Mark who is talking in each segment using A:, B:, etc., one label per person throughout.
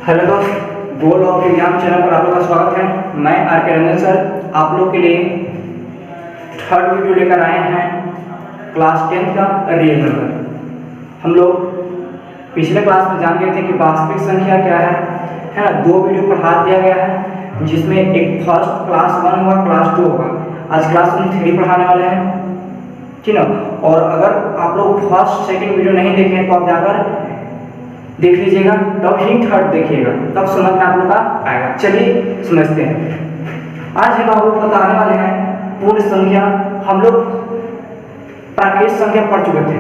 A: Hello दोस्त, goal of exam channel पर आप लोग का स्वागत है। मैं आर के रंजन सर आप लोग के लिए थर्ड वीडियो लेकर आए हैं क्लास 10 का रियल नंबर। हम लोग पिछले क्लास में जान गए थे कि वास्तविक संख्या क्या है ना। दो वीडियो पढ़ा दिया गया है जिसमें एक फर्स्ट क्लास 1 होगा, क्लास 2 होगा। आज क्लास 3 पढ़ाने वाले हैं, ठीक है। और अगर आप लोग फर्स्ट सेकंड वीडियो नहीं देखे हैं तो आप जाकर देख लीजिएगा, तब ही थर्ड देखिएगा, तब समझ में आप लोग का आएगा। चलिए समझते हैं। आज हम आपको बताने वाले हैं पूर्ण संख्या। हम लोग प्राकृत संख्या पढ़ चुके थे।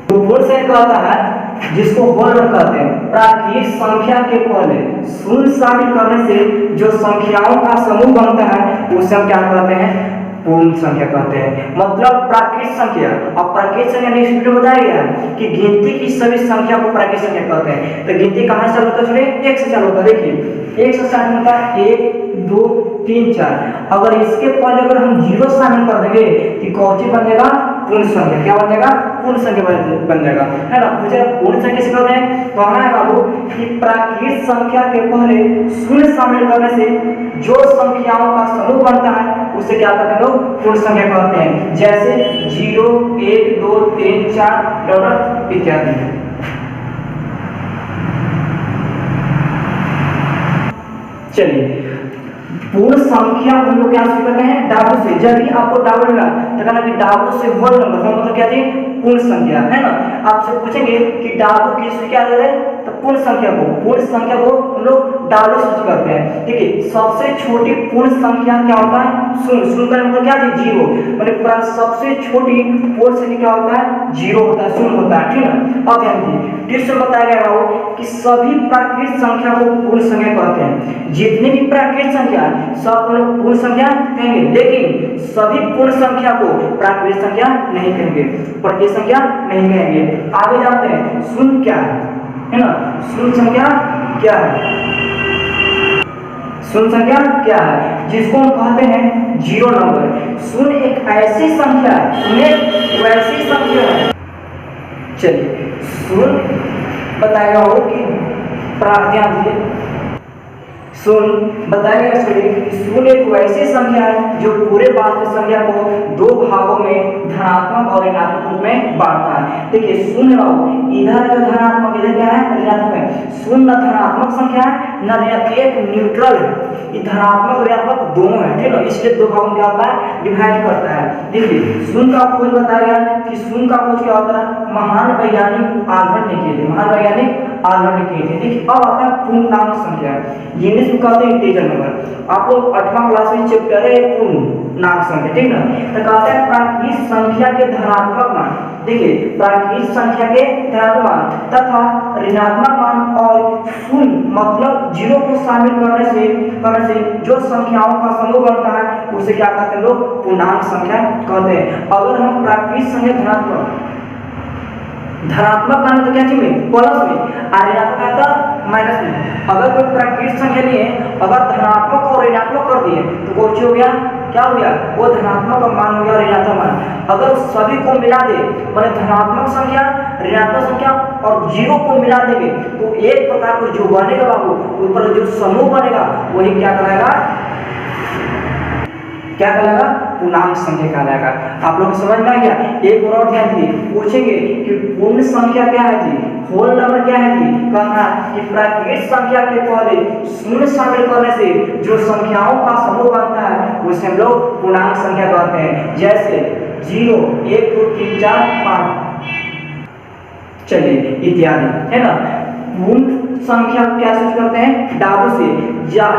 A: तो पूर्ण संख्या कहता है जिसको होल नंबर कहते हैं। प्राकृत संख्या के पहले शून्य शामिल करने से जो संख्याओं का समूह बनता है उसे हम क्या कहते हैं? पूर्ण संख्या कहते हैं। मतलब प्राकृत संख्या। अब प्राकृत संख्या नेक्स्ट वीडियो में बताया गया है कि गिनती की सभी संख्या को प्राकृत संख्या कहते हैं। तो गिनती कहां से चालू होता है? चलिए 1 से चालू होता है। देखिए 1 से स्टार्ट होता है 1 2 3 4। अगर इसके पहले अगर हम 0 शामिल कर देंगे तो कौन सी बन जाएगा? पूर्ण संख्या। क्या बन जाएगा? पूर्ण संख्या बन जाएगा, है ना। मुझे पूर्ण संख्या से कहते हैं कहना है बाबू कि प्राकृत संख्या के पहले शून्य शामिल करने से जो संख्याओं का समूह बनता है उसे क्या कहते हैं लोग? पूर्ण संख्या कहते हैं। जैसे 0 1 2 3 4 इत्यादि। चलिए पूर्ण संख्या हम लोग क्या करते हैं? डाबू से। जब भी आपको डाबू मिला तो कहना कि डाबू से होल नंबर मतलब क्या चाहिए? पूर्ण संख्या, है ना। आपसे पूछेंगे कि डाबू किससे क्या दे रहे हैं तो पूर्ण संख्या को हम लोग डाबू से करते हैं। देखिए सबसे छोटी पूर्ण संख्या क्या होता है? शून्य का मतलब क्या है? 0। मतलब सबसे छोटी पूर्ण संख्या क्या होता है? 0 होता है, शून्य होता है, ठीक है। अब ध्यान दीजिए टिप्स में बताया गया है कि सभी प्राकृत संख्या को पूर्ण संख्या कहते हैं। जितनी भी प्राकृत संख्या सब लोग पूर्ण संख्या कहेंगे, लेकिन सभी पूर्ण संख्या को प्राकृत संख्या नहीं कहेंगे, प्राकृत संख्या नहीं कहेंगे। आगे जाते हैं। शून्य क्या है ना? शून्य संख्या क्या है? शून्य संख्या क्या है? जिसको हम कहते हैं 0 नंबर। शून्य एक ऐसी संख्या है, वैसी संख्या है। चलिए शून्य बताएगा हो कि ध्यान दीजिए, शून्य बताएगा शून्य एक वैसी संख्या है जो पूरे वास्तविक संख्या को दो भागों में धनात्मक और ऋणात्मक रूप में बांटता है। देखिए शून्य इधर जो धनात्मक, इधर क्या है? ऋणात्मक है। शून्य धनात्मक संख्या है न ऋणात्मक, एक न्यूट्रल है। ये धनात्मक और ऋणात्मक दोनों है, ठीक है। इसलिए दो भागों में क्या होता है? डिवाइड करता है। देखिए शून्य का खोज बताया गया कि शून्य का खोज क्या होता है? महान वैज्ञानिक आल्बर्ट ने किए थे। देखिए अब आता है पूर्णांक संख्या। इंग्लिश में कहते हैं इंटीजर नंबर। आप लोग 8वां क्लास में चैप्टर है पूर्णांक संख्या, ठीक है। तो कहते हैं प्राकृत संख्या के धनात्मक मान। देखिए प्राकृत संख्या के धनात्मक मान तथा ऋणात्मक मान और शून्य मतलब 0 को शामिल करने से जो संख्याओं का समूह बनता है उसे क्या कहते हैं लोग? पूर्णांक संख्या कहते हैं। अगर हम प्राकृत संख्या धनात्मक का तो क्या चाहिए? प्लस में, और ऋणात्मक का तो माइनस में। अगर कोई प्राकृत संख्या नहीं है, अगर धनात्मक और ऋणात्मक कर दिए तो कौन हो गया? क्या हो गया? वो धनात्मक मान हो गया और ऋणात्मक मान। अगर सभी को मिला दे माने धनात्मक संख्या, ऋणात्मक संख्या और 0 को मिला देंगे तो एक प्रकार को जो बनेगा बाबू, ऊपर जो समूह बनेगा वही क्या कहलाएगा? पूर्णांक संख्या कहलाएगा। आप लोग समझ में आ गया? एक और ध्यान दीजिए, पूछेंगे कि पूर्ण संख्या क्या है जी? होल नंबर क्या है जी? कहना कि प्राकृत संख्या के पहले शून्य शामिल करने से जो संख्याओं का समूह बनता है उसे हम लोग पूर्णांक संख्या कहते हैं। जैसे 0 1 2 3 4 5 चलिए इत्यादि, है ना। पूर्ण संख्या क्या सूच करते हैं? डाबू से।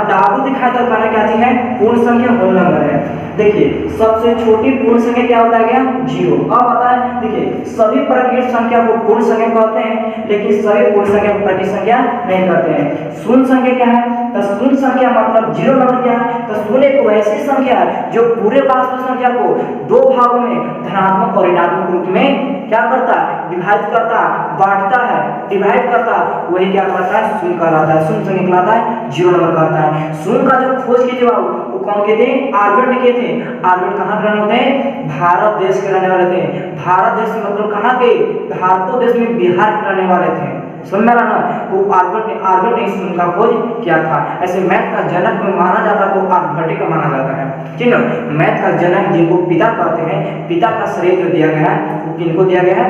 A: डाबू दिखाई देता है क्या चीज है? पूर्ण संख्या होल नंबर है। देखिए सबसे छोटी पूर्ण संख्या क्या होता है? क्या? 0। अब आता है देखिए सभी प्राकृत संख्या को पूर्ण संख्या कहते हैं, लेकिन सभी पूर्ण संख्या को प्राकृत संख्या नहीं कहते हैं। शून्य संख्या क्या है? तो शून्य संख्या मतलब 0 नंबर क्या है? तो शून्य एक वैसी संख्या है जो पूरे वास्तविक संख्या को दो भागों में धनात्मक और ऋणात्मक रूप में क्या करता है? विभाजित करता है, बांटता है, डिवाइड करता है, वही क्या कहता है? शून्य कहलाता है। शून्य संख्या कहलाता है, 0 नंबर कहता है। शून्य का जो खोज किए थे वो कौन किए थे? आल्बर्ट ने किए थे। आल्बर्ट कहाँ के रहने वाले थे? भारत देश के रहने वाले थे। भारत देश मतलब कहाँ के? भारत देश में बिहार के रहने वाले थे, समझ में आ रहा ना। तो आल्बर्ट ने शून्य का खोज किया था। ऐसे मैथ का जनक में माना जाता तो आर्यभट्ट का माना जाता है, ठीक है। मैथ का जनक जिनको पिता कहते हैं, पिता का श्रेय जो दिया गया है वो किनको दिया गया है,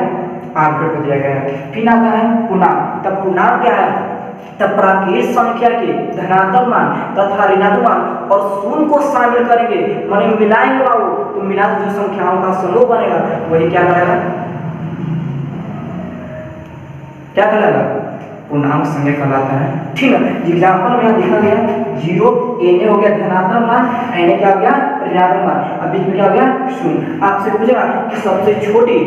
A: आर्यभट्ट को दिया गया है। फिर आता है पूर्णांक। तब पूर्णांक क्या है, तब प्राकृत संख्या के धनात्मक मान तथा ऋणात्मक मान और शून्य को शामिल करेंगे, माने मिलाएंगे बाबू, तो मिला जो संख्याओं का समूह बनेगा वही क्या कहलाएगा, क्या कहलाएगा, पूर्णांक संख्या कहलाता है, ठीक है। एग्जाम्पल में यहाँ देखा गया 0 n हो गया धनात्मक मान, n क्या हो गया ऋणात्मक मान, अब बीच में क्या हो गया शून्य। आपसे पूछेगा कि सबसे छोटी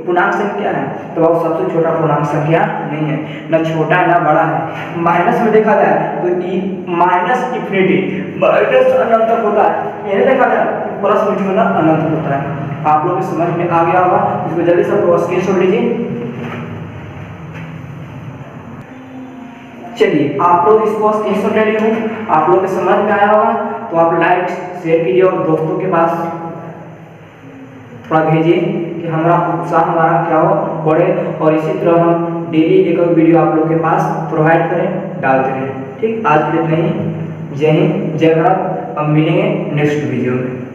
A: पूर्णांक संख्या क्या है, तो वो सबसे छोटा पूर्णांक संख्या नहीं है, ना छोटा है ना बड़ा है। माइनस में देखा जाए तो माइनस इंफिनिटी माइनस अनंत तक होता है, ये देखा जाए तो प्लस में ना अनंत होता है। आप लोग को समझ में आ गया होगा, इसको जल्दी से स्क्रीनशॉट लीजिए। चलिए आप लोग इसको स्क्रीनशॉट ले लिए हो, आप लोग को समझ में आया होगा, तो आप लाइक शेयर कीजिए और दोस्तों के पास थोड़ा भेजिए कि हमारा उत्साह हमारा क्या हो बढ़े, और इसी तरह हम डेली एक वीडियो आप लोग के पास प्रोवाइड करें, डालते रहें, ठीक। आज के लिए इतना ही। जय हिंद, जय भारत। अब मिलेंगे नेक्स्ट वीडियो में।